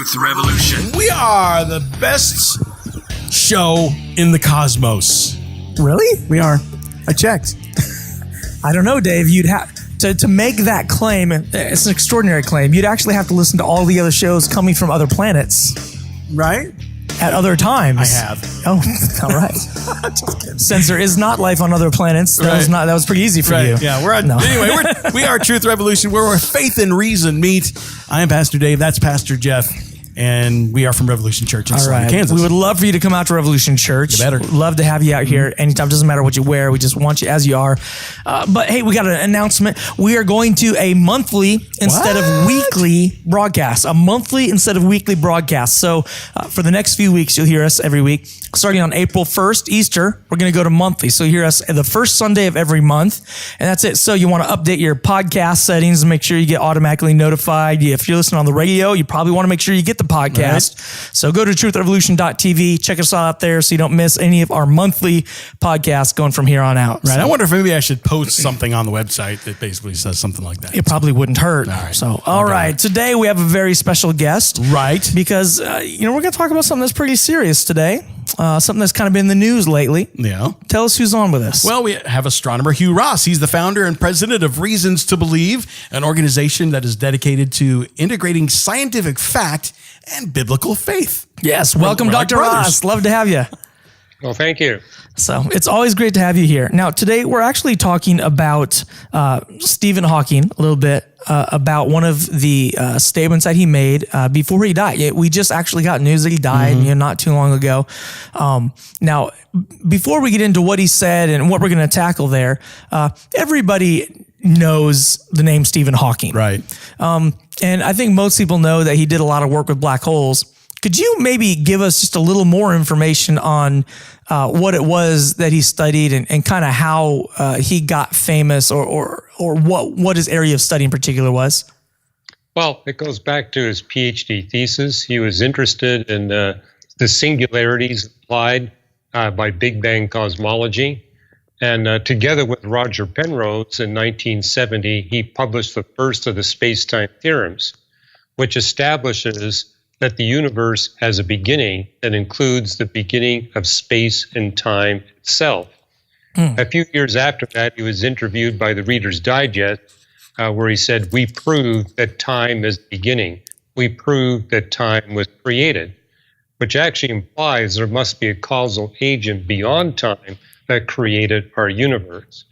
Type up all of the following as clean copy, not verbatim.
Truth Revolution. We are the best show in the cosmos. Really? We are. I checked. I don't know, Dave. You'd have to make that claim. It's an extraordinary claim. You'd actually have to listen to all the other shows coming from other planets, Right? at other times. I have. Oh, all right. Since there is not life on other planets, that was pretty easy for you. Yeah, No. we are Truth Revolution, where faith and reason meet. I am Pastor Dave. That's Pastor Jeff. And we are from Revolution Church in Salina, Kansas. We would love for you to come out to Revolution Church. You better. We'd love to have you out here anytime. Doesn't matter what you wear. We just want you as you are. But hey, we got an announcement. We are going to a monthly instead of weekly broadcast. A monthly instead of weekly broadcast. So for the next few weeks, you'll hear us every week. Starting on April 1st, Easter, we're going to go to monthly. So you hear us the first Sunday of every month. And that's it. So you want to update your podcast settings and make sure you get automatically notified. If you're listening on the radio, you probably want to make sure you get the podcast. Right. So go to truthrevolution.tv. Check us out there so you don't miss any of our monthly podcasts going from here on out. Right. So, I wonder if maybe I should post something on the website that basically says something like that. It probably wouldn't hurt. All right. So, all right. Today we have a very special guest. Right. Because, we're going to talk about something that's pretty serious today. Something that's kind of been in the news lately. Yeah. Tell us who's on with us. Well, we have astronomer Hugh Ross. He's the founder and president of Reasons to Believe, an organization that is dedicated to integrating scientific fact and biblical faith. Yes. Welcome, Dr. Ross. Love to have you. Well, thank you. So it's always great to have you here. Now, today we're actually talking about Stephen Hawking a little bit, about one of the statements that he made before he died. We just actually got news that he died not too long ago. Now, before we get into what he said and what we're going to tackle there, everybody knows the name Stephen Hawking. Right. And I think most people know that he did a lot of work with black holes. Could you maybe give us just a little more information on what it was that he studied and kind of how he got famous or what his area of study in particular was? Well, it goes back to his PhD thesis. He was interested in the singularities applied by Big Bang cosmology. And together with Roger Penrose in 1970, he published the first of the Spacetime theorems, which establishes that the universe has a beginning that includes the beginning of space and time itself. A few years after that, he was interviewed by the Reader's Digest, where he said, "We prove that time is the beginning. We prove that time was created," which actually implies there must be a causal agent beyond time that created our universe.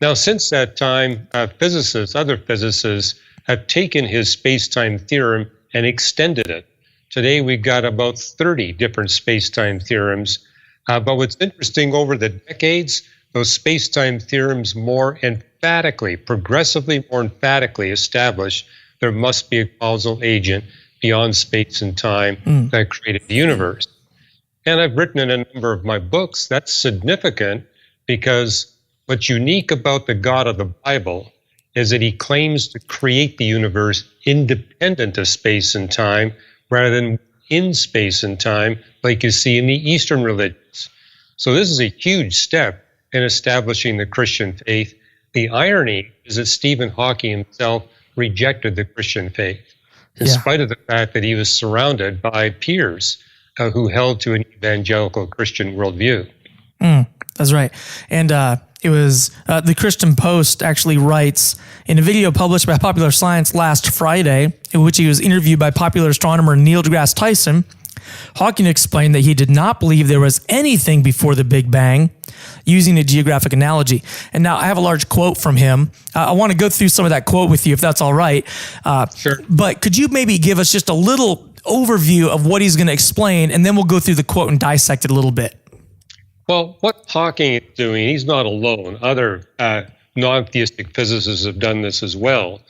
Now, since that time, other physicists have taken his space-time theorem and extended it. Today, we've got about 30 different space-time theorems. But what's interesting, over the decades, those space-time theorems progressively more emphatically establish there must be a causal agent beyond space and time that created the universe. And I've written in a number of my books, that's significant because what's unique about the God of the Bible is that he claims to create the universe independent of space and time, rather than in space and time, like you see in the Eastern religions. So this is a huge step in establishing the Christian faith. The irony is that Stephen Hawking himself rejected the Christian faith, in spite of the fact that he was surrounded by peers who held to an evangelical Christian worldview. That's right. And it was the Christian Post actually writes in a video published by Popular Science last Friday, in which he was interviewed by popular astronomer Neil deGrasse Tyson. Hawking explained that he did not believe there was anything before the Big Bang, using a geographic analogy. And now I have a large quote from him. I want to go through some of that quote with you, if that's all right. Sure. But could you maybe give us just a little overview of what he's going to explain, and then we'll go through the quote and dissect it a little bit. Well, what Hawking is doing, he's not alone. Other non-theistic physicists have done this as well,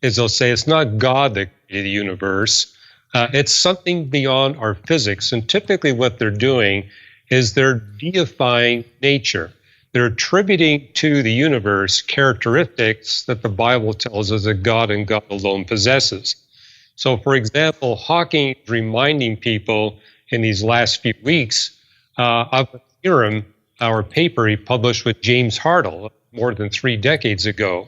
is they'll say it's not God that created the universe. It's something beyond our physics. And typically what they're doing is they're deifying nature. They're attributing to the universe characteristics that the Bible tells us that God and God alone possesses. So, for example, Hawking is reminding people in these last few weeks of a theorem, or paper he published with James Hartle more than 3 decades ago,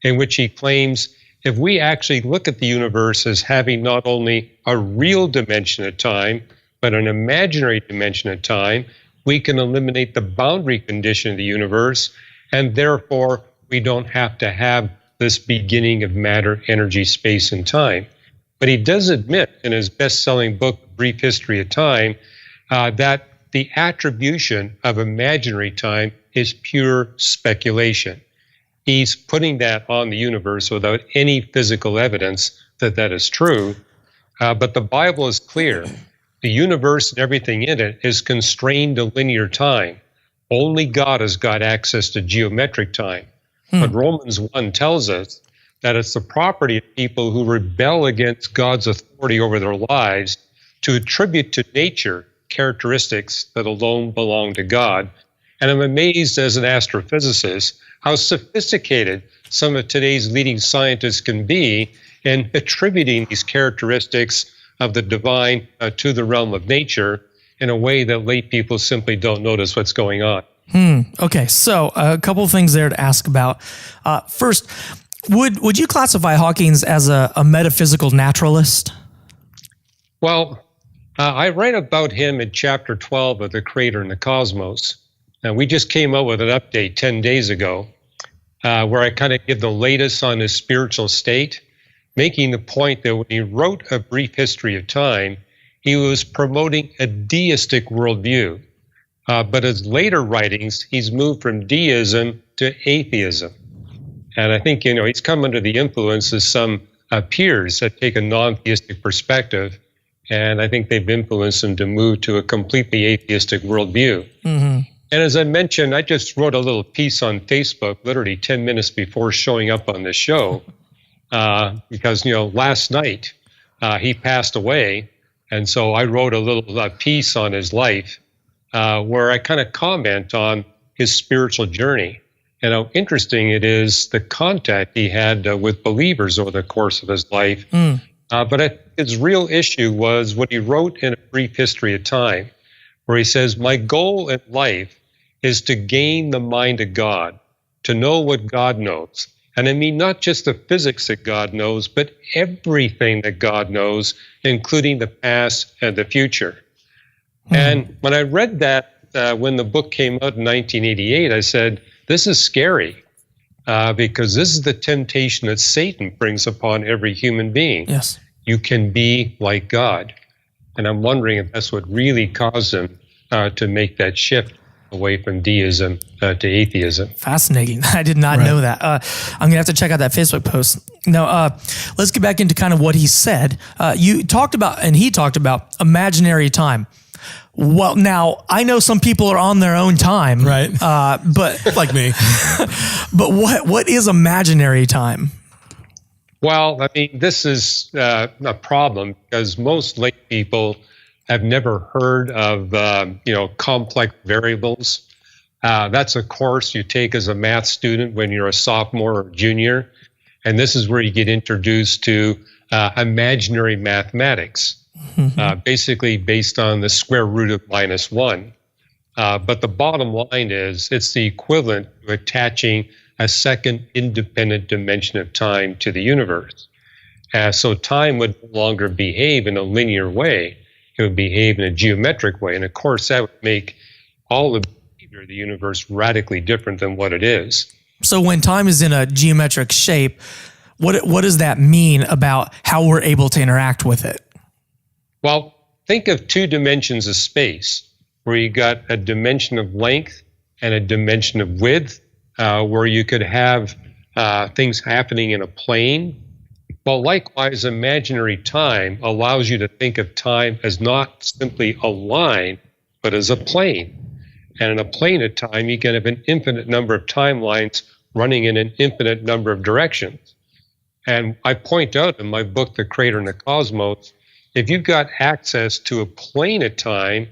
in which he claims if we actually look at the universe as having not only a real dimension of time, but an imaginary dimension of time, we can eliminate the boundary condition of the universe, and therefore we don't have to have this beginning of matter, energy, space, and time. But he does admit in his best-selling book, Brief History of Time, that the attribution of imaginary time is pure speculation. He's putting that on the universe without any physical evidence that that is true. But the Bible is clear. The universe and everything in it is constrained to linear time. Only God has got access to geometric time. But Romans 1 tells us that it's the property of people who rebel against God's authority over their lives to attribute to nature characteristics that alone belong to God. And I'm amazed as an astrophysicist how sophisticated some of today's leading scientists can be in attributing these characteristics of the divine to the realm of nature in a way that lay people simply don't notice what's going on. Okay, so a couple of things there to ask about. First, would you classify Hawking's as a metaphysical naturalist? Well, I write about him in chapter 12 of The Creator and the Cosmos. Now, we just came out with an update 10 days ago where I kind of give the latest on his spiritual state, making the point that when he wrote A Brief History of Time, he was promoting a deistic worldview. But his later writings, he's moved from deism to atheism. And I think, he's come under the influence of some peers that take a non-theistic perspective. And I think they've influenced him to move to a completely atheistic worldview. And as I mentioned, I just wrote a little piece on Facebook literally 10 minutes before showing up on this show because, last night he passed away. And so I wrote a little piece on his life where I kind of comment on his spiritual journey and how interesting it is the contact he had with believers over the course of his life. But his real issue was what he wrote in A Brief History of Time, where he says, my goal in life is to gain the mind of God, to know what God knows. And I mean, not just the physics that God knows, but everything that God knows, including the past and the future. And when I read that, when the book came out in 1988, I said, this is scary because this is the temptation that Satan brings upon every human being. Yes. You can be like God. And I'm wondering if that's what really caused him to make that shift away from deism to atheism. Fascinating. I did not know that. I'm going to have to check out that Facebook post. Now, let's get back into kind of what he said. You talked about, and he talked about imaginary time. Well, now I know some people are on their own time, right? But like me. But what is imaginary time? Well, I mean, this is a problem because most lay people have never heard of complex variables. That's a course you take as a math student when you're a sophomore or junior, and this is where you get introduced to imaginary mathematics. Basically based on the square root of -1. But the bottom line is it's the equivalent of attaching a second independent dimension of time to the universe. So time would no longer behave in a linear way. It would behave in a geometric way. And of course, that would make all the behavior of the universe radically different than what it is. So when time is in a geometric shape, what does that mean about how we're able to interact with it? Well, think of two dimensions of space, where you got a dimension of length and a dimension of width, where you could have things happening in a plane. Well, likewise, imaginary time allows you to think of time as not simply a line, but as a plane. And in a plane of time, you can have an infinite number of timelines running in an infinite number of directions. And I point out in my book, The Creator and the Cosmos, if you've got access to a plane of time,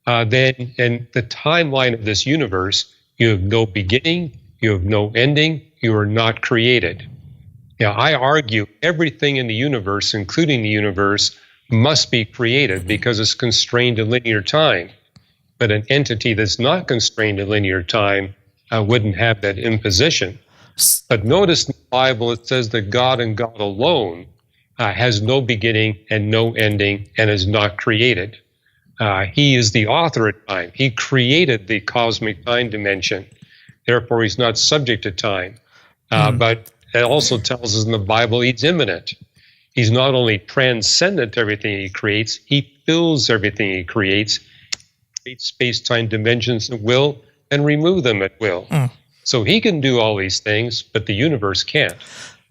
then in the timeline of this universe, you have no beginning, you have no ending, you are not created. Now, I argue everything in the universe, including the universe, must be created because it's constrained to linear time. But an entity that's not constrained to linear time wouldn't have that imposition. But notice in the Bible it says that God and God alone has no beginning and no ending and is not created. He is the author of time. He created the cosmic time dimension. Therefore, he's not subject to time. But it also tells us in the Bible he's immanent. He's not only transcendent to everything he creates, he fills everything he creates, creates space-time dimensions at will, and remove them at will. So he can do all these things, but the universe can't.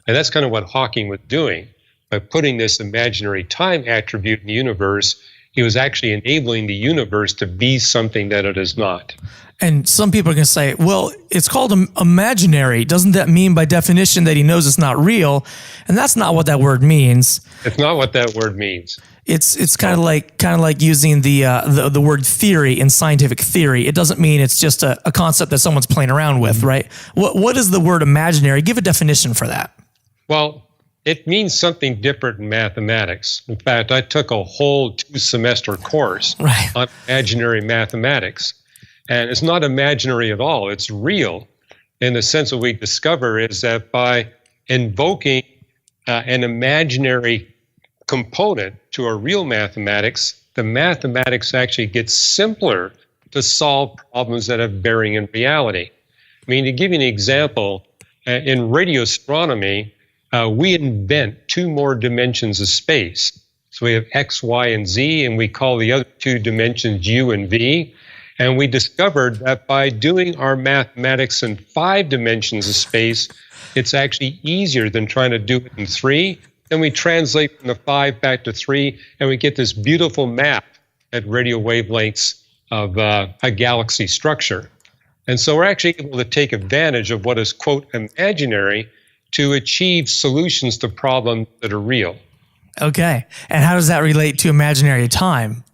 And that's kind of what Hawking was doing. By putting this imaginary time attribute in the universe, he was actually enabling the universe to be something that it is not. And some people are going to say, well, it's called imaginary. Doesn't that mean by definition that he knows it's not real? And that's not what that word means. It's not what that word means. It's kind of like using the word theory in scientific theory. It doesn't mean it's just a concept that someone's playing around with, right? What is the word imaginary? Give a definition for that. Well, it means something different in mathematics. In fact, I took a whole 2-semester course on imaginary mathematics. And it's not imaginary at all. It's real in the sense that we discover is that by invoking an imaginary component to our real mathematics, the mathematics actually gets simpler to solve problems that have bearing in reality. I mean, to give you an example, in radio astronomy, we invent 2 more dimensions of space. So we have X, Y, and Z, and we call the other 2 dimensions U and V. And we discovered that by doing our mathematics in 5 dimensions of space, it's actually easier than trying to do it in 3. Then we translate from the 5 back to 3, and we get this beautiful map at radio wavelengths of a galaxy structure. And so we're actually able to take advantage of what is, quote, imaginary to achieve solutions to problems that are real. Okay. And how does that relate to imaginary time?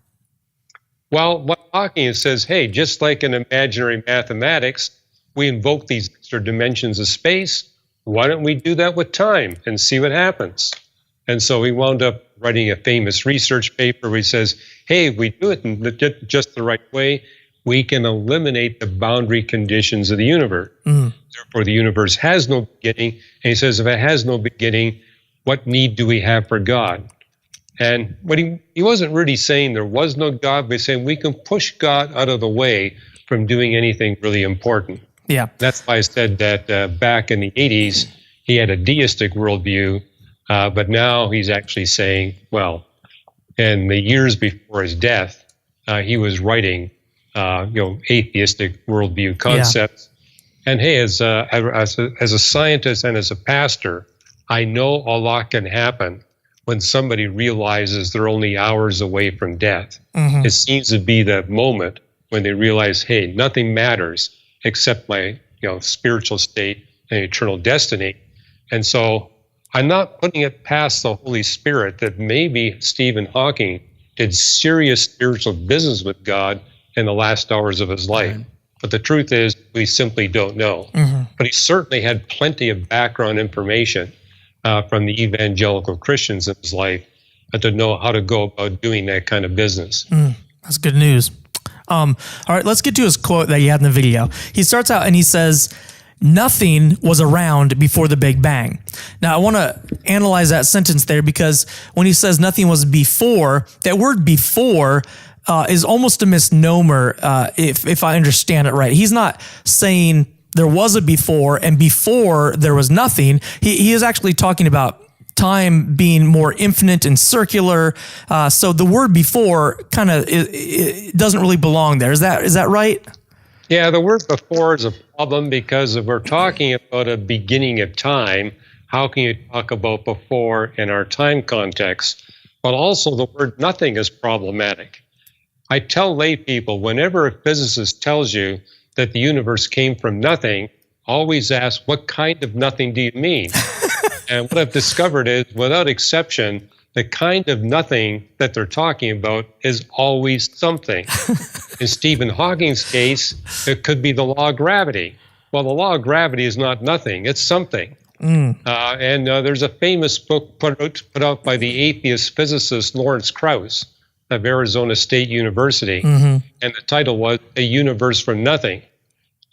Well, what Hawking says, hey, just like in imaginary mathematics, we invoke these extra dimensions of space. Why don't we do that with time and see what happens? And so he wound up writing a famous research paper where he says, hey, if we do it in just the right way, we can eliminate the boundary conditions of the universe. Therefore, the universe has no beginning. And he says, if it has no beginning, what need do we have for God? And what he wasn't really saying there was no God, but he's saying we can push God out of the way from doing anything really important. Yeah. That's why I said that back in the 80s, he had a deistic worldview, but now he's actually saying, well, in the years before his death, he was writing, atheistic worldview concepts. Yeah. And hey, as a scientist and as a pastor, I know a lot can happen when somebody realizes they're only hours away from death. It seems to be that moment when they realize, hey, nothing matters except my spiritual state and eternal destiny. And so I'm not putting it past the Holy Spirit that maybe Stephen Hawking did serious spiritual business with God in the last hours of his life. Right. But the truth is, we simply don't know. But he certainly had plenty of background information from the evangelical Christians in his life to know how to go about doing that kind of business. That's good news. All right, let's get to his quote that you had in the video. He starts out and he says, nothing was around before the Big Bang. Now, I want to analyze that sentence there because when he says nothing was before, that word before is almost a misnomer if I understand it right. He's not saying there was a before and before there was nothing. He is actually talking about time being more infinite and circular. So the word before kind of it doesn't really belong there. Is that right? Yeah, the word before is a problem because if we're talking about a beginning of time, how can you talk about before in our time context? But also the word nothing is problematic. I tell lay people, whenever a physicist tells you that the universe came from nothing, always ask, what kind of nothing do you mean? And what I've discovered is, without exception, the kind of nothing that they're talking about is always something. In Stephen Hawking's case, it could be the law of gravity. Well, the law of gravity is not nothing, it's something. And there's a famous book put out by the atheist physicist Lawrence Krauss of Arizona State University, and the title was A Universe from Nothing.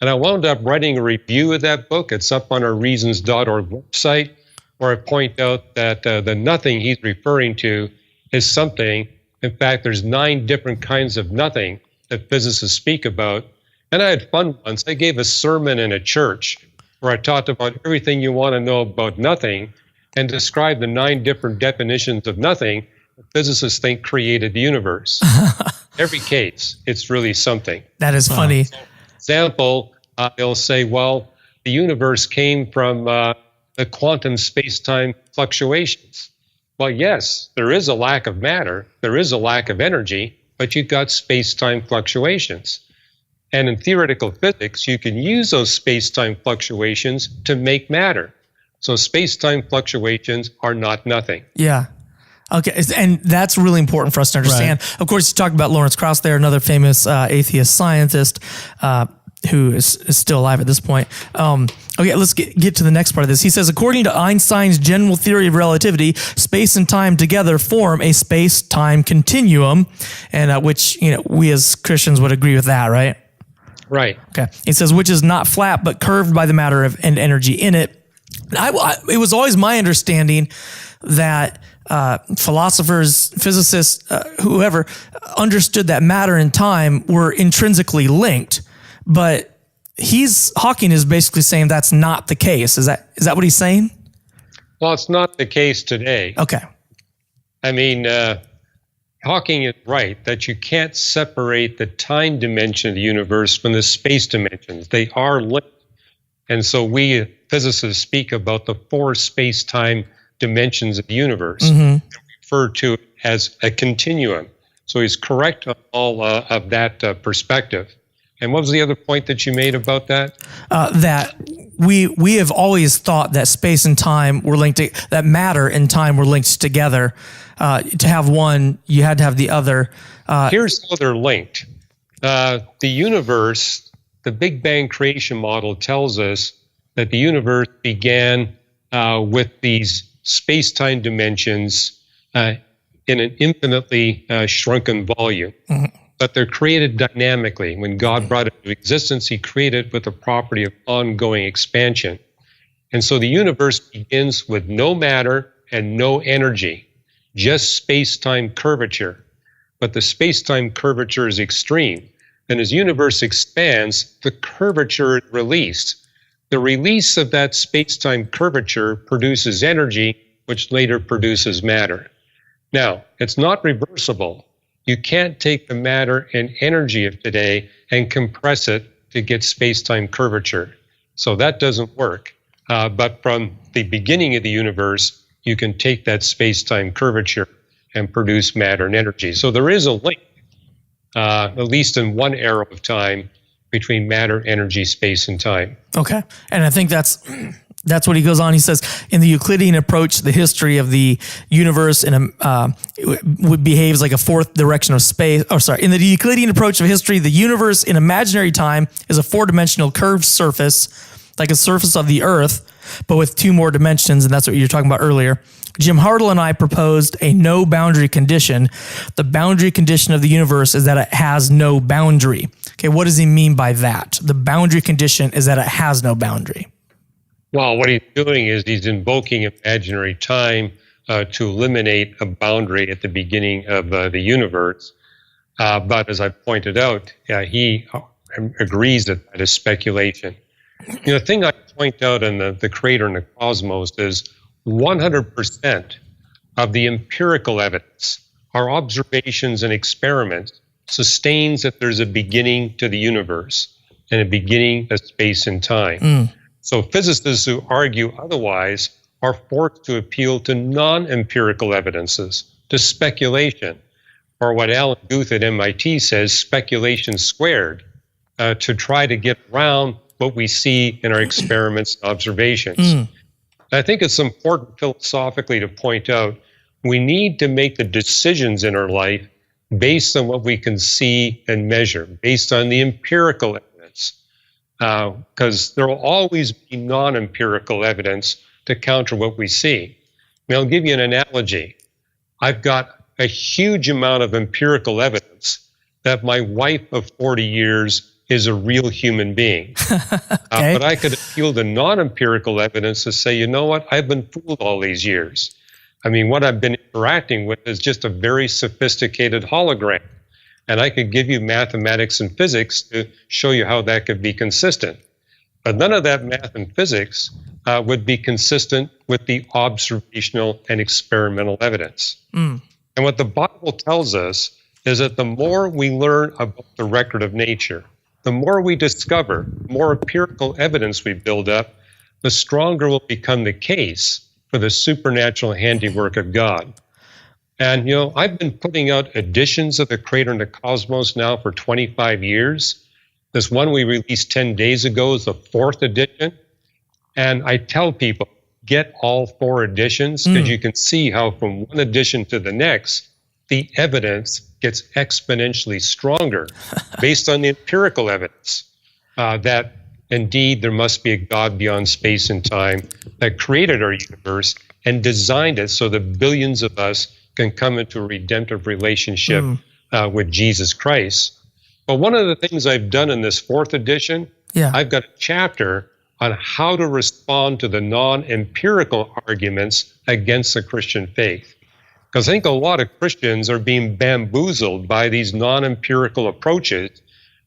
And I wound up writing a review of that book. It's up on our reasons.org website, where I point out that the nothing he's referring to is something. In fact, there's 9 different kinds of nothing that physicists speak about. And I had fun once. I gave a sermon in a church where I talked about everything you want to know about nothing and described the 9 different definitions of nothing that physicists think created the universe. Every case, it's really something. That is funny. So, example, they'll say, well, the universe came from the quantum space-time fluctuations. Well, yes, there is a lack of matter, there is a lack of energy, but you've got space-time fluctuations. And in theoretical physics, you can use those space-time fluctuations to make matter. So space-time fluctuations are not nothing. Yeah. Okay, and that's really important for us to understand. Right. Of course, you talked about Lawrence Krauss there, another famous atheist scientist who is still alive at this point. Okay, let's get to the next part of this. He says, according to Einstein's general theory of relativity, space and time together form a space-time continuum, and which we as Christians would agree with that, right? Right. Okay. He says, which is not flat, but curved by the matter and energy in it. It was always my understanding that philosophers, physicists, whoever understood that matter and time were intrinsically linked, but Hawking is basically saying that's not the case. Is that what he's saying? Well, it's not the case today. Okay. I mean, Hawking is right that you can't separate the time dimension of the universe from the space dimensions. They are linked. And so we physicists speak about the 4 space-time dimensions of the universe and refer to it as a continuum. So he's correct on all of that perspective. And what was the other point that you made about that? That we have always thought that space and time were linked, that matter and time were linked together. To have one, you had to have the other. Here's how they're linked. The universe, the Big Bang creation model tells us that the universe began with these space-time dimensions in an infinitely shrunken volume. Mm-hmm. But they're created dynamically. When God brought it into existence, he created it with the property of ongoing expansion. And so the universe begins with no matter and no energy, just space-time curvature. But the space-time curvature is extreme. And as the universe expands, the curvature is released. The release of that space-time curvature produces energy, which later produces matter. Now, it's not reversible. You can't take the matter and energy of today and compress it to get space-time curvature. So that doesn't work. But from the beginning of the universe, you can take that space-time curvature and produce matter and energy. So there is a link, at least in one era of time, between matter, energy, space, and time. Okay. And I think that's what he goes on. He says, in the Euclidean approach, the history of the universe behaves like a fourth direction of space. In the Euclidean approach of history, the universe in imaginary time is a 4-dimensional curved surface, like a surface of the Earth, but with 2 more dimensions, and that's what you were talking about earlier. Jim Hartle and I proposed a no boundary condition. The boundary condition of the universe is that it has no boundary. Okay, what does he mean by that? The boundary condition is that it has no boundary. Well, what he's doing is he's invoking imaginary time to eliminate a boundary at the beginning of the universe. But as I pointed out, he agrees that is speculation. The thing I point out in the creator and the cosmos is 100% of the empirical evidence, our observations and experiments, sustains that there's a beginning to the universe and a beginning of space and time. So physicists who argue otherwise are forced to appeal to non-empirical evidences, to speculation, or what Alan Guth at MIT says, speculation squared, to try to get around what we see in our experiments and observations. I think it's important philosophically to point out we need to make the decisions in our life based on what we can see and measure, based on the empirical evidence. Because there will always be non-empirical evidence to counter what we see. I'll give you an analogy. I've got a huge amount of empirical evidence that my wife of 40 years is a real human being. Okay. But I could appeal to non-empirical evidence to say, you know what, I've been fooled all these years. I mean, what I've been interacting with is just a very sophisticated hologram. And I could give you mathematics and physics to show you how that could be consistent. But none of that math and physics would be consistent with the observational and experimental evidence. And what the Bible tells us is that the more we learn about the record of nature, the more we discover, the more empirical evidence we build up, the stronger will become the case for the supernatural handiwork of God. And, you know, I've been putting out editions of The Creator and the Cosmos now for 25 years. This one we released 10 days ago is the 4th edition. And I tell people, get all 4 editions, because you can see how from one edition to the next, the evidence gets exponentially stronger based on the empirical evidence that indeed there must be a God beyond space and time that created our universe and designed it so that billions of us can come into a redemptive relationship with Jesus Christ. But one of the things I've done in this 4th edition, I've got a chapter on how to respond to the non-empirical arguments against the Christian faith. Because I think a lot of Christians are being bamboozled by these non-empirical approaches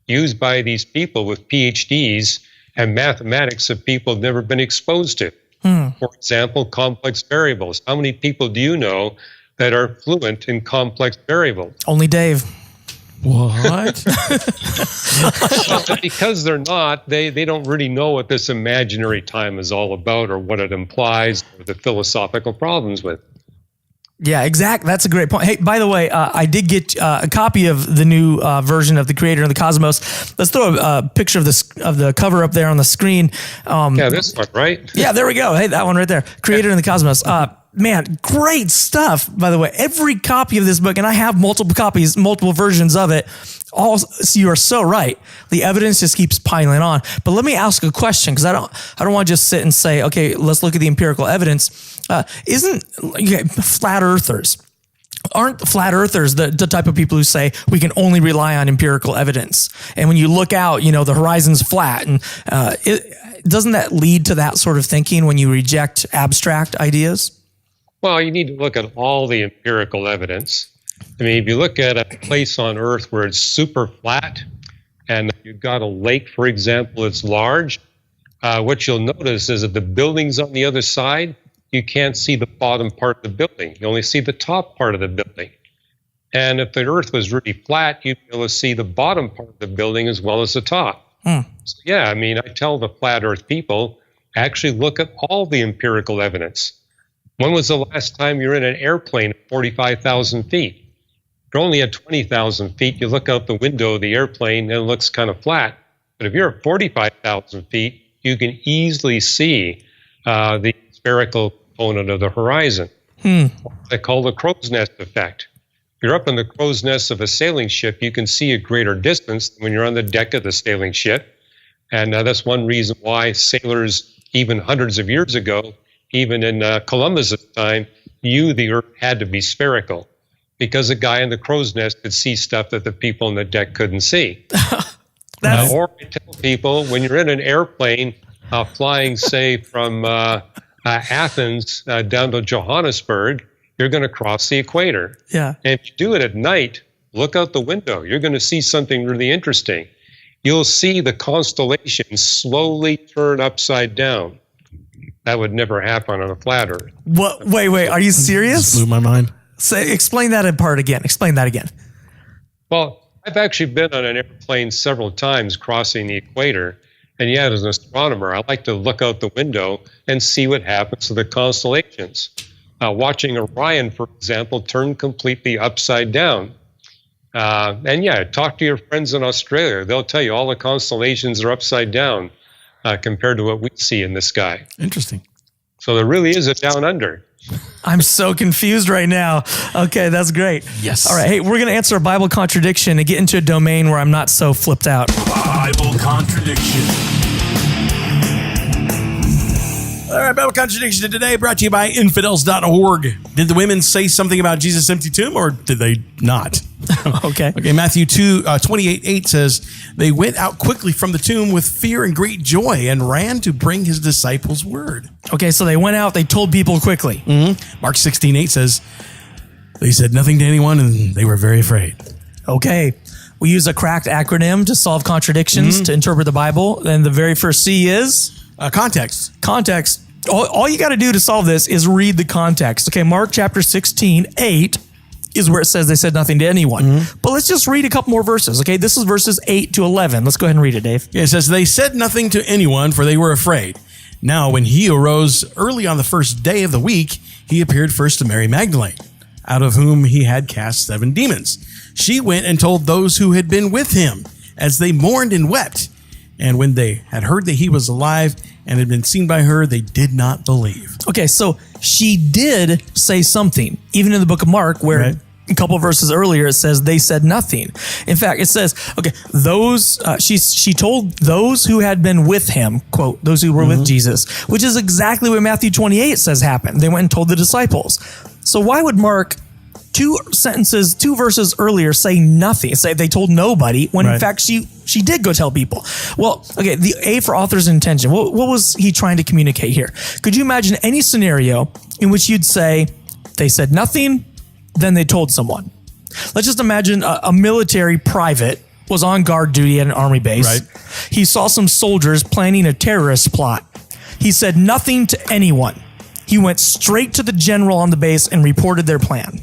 used by these people with PhDs and mathematics that people have never been exposed to. For example, complex variables. How many people do you know that are fluent in complex variables? Only Dave. What? So because they're not, they don't really know what this imaginary time is all about or what it implies or the philosophical problems with. Yeah, exactly. That's a great point. Hey, by the way, I did get a copy of the new version of The Creator and the Cosmos. Let's throw a picture of the cover up there on the screen. Yeah, this one, right? Yeah, there we go. Hey, that one right there. Creator and the Cosmos. Man, great stuff, by the way. Every copy of this book, and I have multiple copies, multiple versions of it. So you are so right. The evidence just keeps piling on. But let me ask a question, because I don't want to just sit and say, okay, let's look at the empirical evidence. Flat earthers? Aren't flat earthers the type of people who say we can only rely on empirical evidence? And when you look out, the horizon's flat, and doesn't that lead to that sort of thinking when you reject abstract ideas? Well, you need to look at all the empirical evidence. I mean, if you look at a place on Earth where it's super flat, and you've got a lake, for example, it's large, what you'll notice is that the buildings on the other side, you can't see the bottom part of the building. You only see the top part of the building. And if the Earth was really flat, you'd be able to see the bottom part of the building as well as the top. So, yeah, I mean, I tell the flat Earth people, actually look at all the empirical evidence. When was the last time you were in an airplane at 45,000 feet? If you're only at 20,000 feet, you look out the window of the airplane and it looks kind of flat. But if you're at 45,000 feet, you can easily see the spherical component of the horizon. What they call the crow's nest effect. If you're up in the crow's nest of a sailing ship, you can see a greater distance than when you're on the deck of the sailing ship. And that's one reason why sailors, even hundreds of years ago, even in Columbus's time, knew the Earth had to be spherical, because the guy in the crow's nest could see stuff that the people on the deck couldn't see. Or I tell people, when you're in an airplane flying, say, from Athens down to Johannesburg, you're going to cross the equator. Yeah. And if you do it at night, look out the window. You're going to see something really interesting. You'll see the constellations slowly turn upside down. That would never happen on a flat Earth. What? Wait. Are you serious? Blew my mind. Explain that in part again. Explain that again. Well, I've actually been on an airplane several times crossing the equator. And yeah, as an astronomer, I like to look out the window and see what happens to the constellations. Watching Orion, for example, turn completely upside down. And yeah, talk to your friends in Australia. They'll tell you all the constellations are upside down compared to what we see in the sky. Interesting. So there really is a down under. I'm so confused right now. Okay, that's great. Yes. All right, hey, we're going to answer a Bible contradiction and get into a domain where I'm not so flipped out. Bible contradiction. All right, Bible Contradiction today brought to you by infidels.org. Did the women say something about Jesus' empty tomb, or did they not? Okay. Matthew 28:8 says, they went out quickly from the tomb with fear and great joy and ran to bring his disciples word. Okay, so they went out, they told people quickly. Mark 16:8 says, they said nothing to anyone and they were very afraid. Okay. We use a cracked acronym to solve contradictions, to interpret the Bible. And the very first C is? Context. Context. All you got to do to solve this is read the context. Okay, Mark chapter 16:8 is where it says they said nothing to anyone. But let's just read a couple more verses. Okay, this is verses 8 to 11. Let's go ahead and read it, Dave. Yeah, it says, they said nothing to anyone, for they were afraid. Now, when he arose early on the first day of the week, he appeared first to Mary Magdalene, out of whom he had cast 7 demons. She went and told those who had been with him, as they mourned and wept. And when they had heard that he was alive and had been seen by her, they did not believe. Okay, so she did say something, even in the book of Mark, where a couple of verses earlier it says they said nothing. In fact, it says, okay, those she told those who had been with him, quote, those who were with Jesus, which is exactly what Matthew 28 says happened. They went and told the disciples. So why would Mark 2 verses earlier say nothing, say they told nobody, when in fact she did go tell people? Well, okay, the A for author's intention. What was he trying to communicate here? Could you imagine any scenario in which you'd say they said nothing, then they told someone? Let's just imagine a military private was on guard duty at an army base. Right. He saw some soldiers planning a terrorist plot. He said nothing to anyone. He went straight to the general on the base and reported their plan.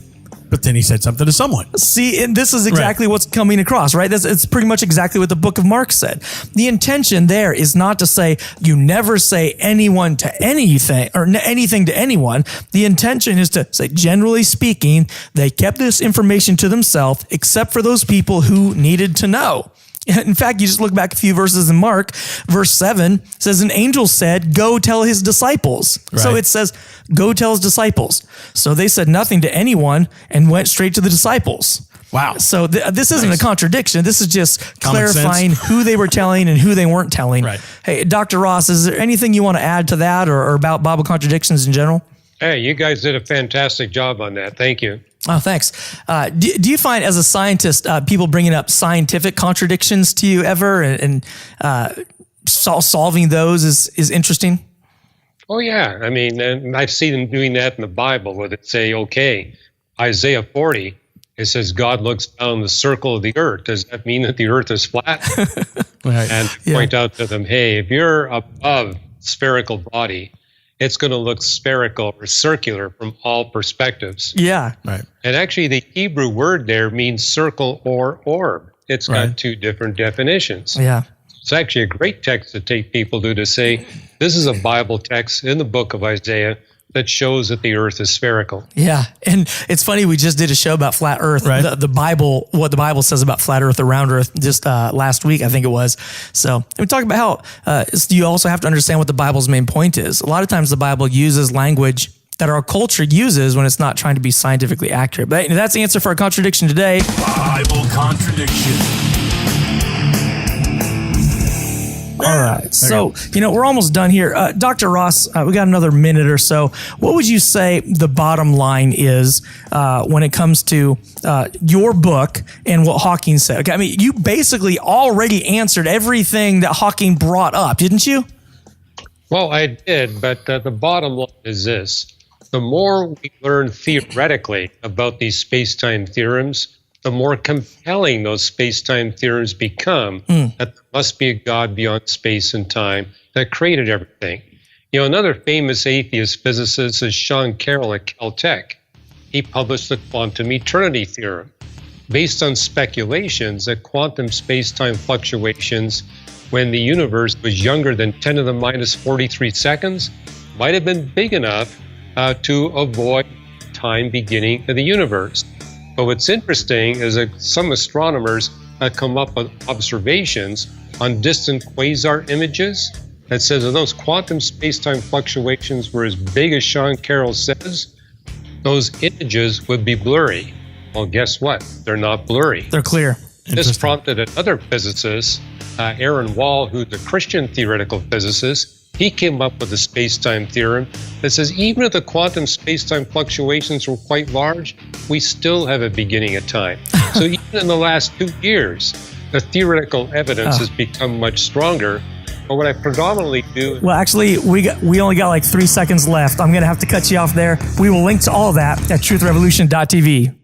But then he said something to someone. See, and this is exactly what's coming across, right? It's pretty much exactly what the book of Mark said. The intention there is not to say you never say anyone to anything or anything to anyone. The intention is to say, generally speaking, they kept this information to themselves, except for those people who needed to know. In fact, you just look back a few verses in Mark, verse 7 says, an angel said, go tell his disciples. Right. So it says, go tell his disciples. So they said nothing to anyone and went straight to the disciples. Wow. So this isn't a contradiction. This is just Common clarifying who they were telling and who they weren't telling. Right. Hey, Dr. Ross, is there anything you want to add to that or about Bible contradictions in general? Hey, you guys did a fantastic job on that. Thank you. Oh, thanks. Do you find as a scientist, people bringing up scientific contradictions to you ever and solving those is interesting? Oh, yeah. I mean, and I've seen them doing that in the Bible where they say, okay, Isaiah 40, it says God looks down the circle of the earth. Does that mean that the earth is flat? And point out to them, hey, if you're above spherical body, it's going to look spherical or circular from all perspectives. Yeah. Right. And actually, the Hebrew word there means circle or orb. It's got 2 different definitions. Yeah. It's actually a great text to take people to say, this is a Bible text in the book of Isaiah that shows that the earth is spherical. Yeah. And it's funny, we just did a show about flat earth, the Bible, what the Bible says about flat earth or round earth just last week, I think it was. So we talk about how you also have to understand what the Bible's main point is. A lot of times the Bible uses language that our culture uses when it's not trying to be scientifically accurate. But that's the answer for our contradiction today. Bible contradiction. All right. So, we're almost done here. Dr. Ross, we got another minute or so. What would you say the bottom line is when it comes to your book and what Hawking said? Okay, I mean, you basically already answered everything that Hawking brought up, didn't you? Well, I did, but the bottom line is this. The more we learn theoretically about these space-time theorems, the more compelling those space-time theorems become, that there must be a God beyond space and time that created everything. Another famous atheist physicist is Sean Carroll at Caltech. He published the quantum eternity theorem, based on speculations that quantum space-time fluctuations when the universe was younger than 10 to the minus 43 seconds might have been big enough to avoid time beginning of the universe. But what's interesting is that some astronomers have come up with observations on distant quasar images that says if those quantum space-time fluctuations were as big as Sean Carroll says, those images would be blurry. Well, guess what? They're not blurry. They're clear. This prompted another physicist, Aaron Wall, who's a Christian theoretical physicist. he came up with the space-time theorem that says even if the quantum space-time fluctuations were quite large, we still have a beginning of time. So even in the last 2 years, the theoretical evidence has become much stronger. But what I predominantly do... Well, actually, we only got like 3 seconds left. I'm going to have to cut you off there. We will link to all of that at truthrevolution.tv.